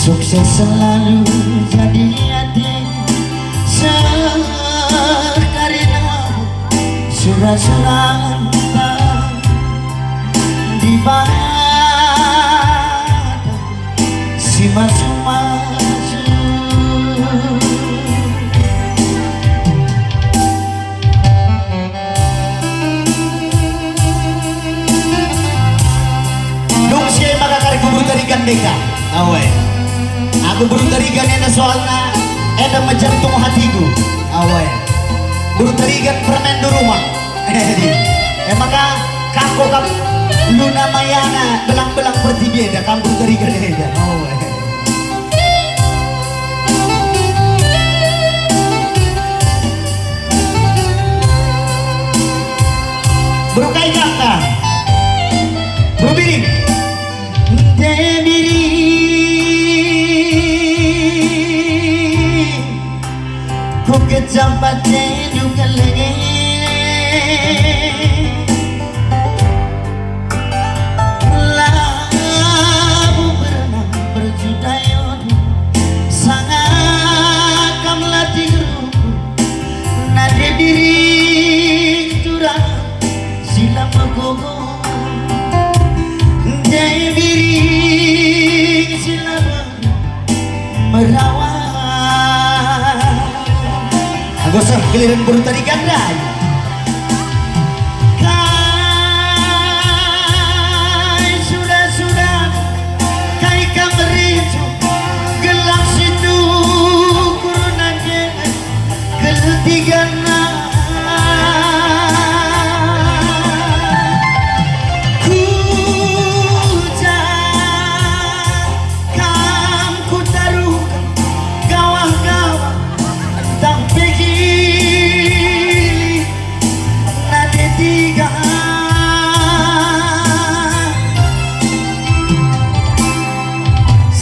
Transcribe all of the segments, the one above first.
Sukses selalu jadi adik sekarina surah-surah di badan si masu-masu. Dong siya makakari kubur tarikan deka awe aku buru tarikan ena soalnya ena menjantung hatiku awe buru tarikan permen di rumah maka kako kap luna mayana belang-belang bertibieda kamu buru tarikan ena awe buru kai kata buru biring debiri ku kecampat juga lagi labu berenang berjuta yodo sangat kam latiru nade diri curang sila megogo debiri sila merawat gosok giliran buru tadi ganda kai sudah kai kameritu gelang situ kurunannya ketigana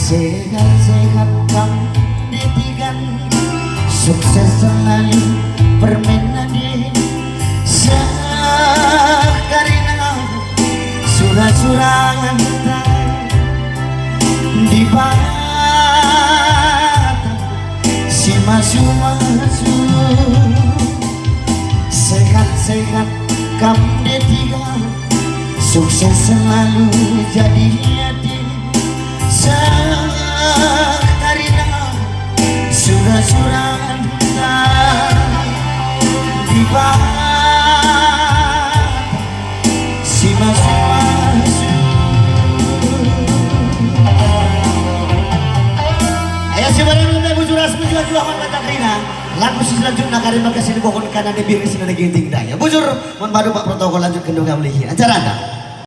sehat-sehat kamu detikan sukses selalu permainan di sekarina surah-surah di bata si masu-masu sehat-sehat kamu detikan sukses selalu jadi hati sekarina surah-surah di bawah si masu-masu. Ayo si barang lumai bujuras bujur-bujur amat kata Krina lagu si selanjutnya karena makasih dibokon kanan di biris dan ginting daya bujur mon baru pak protokol lanjut kendungan melihi acara anda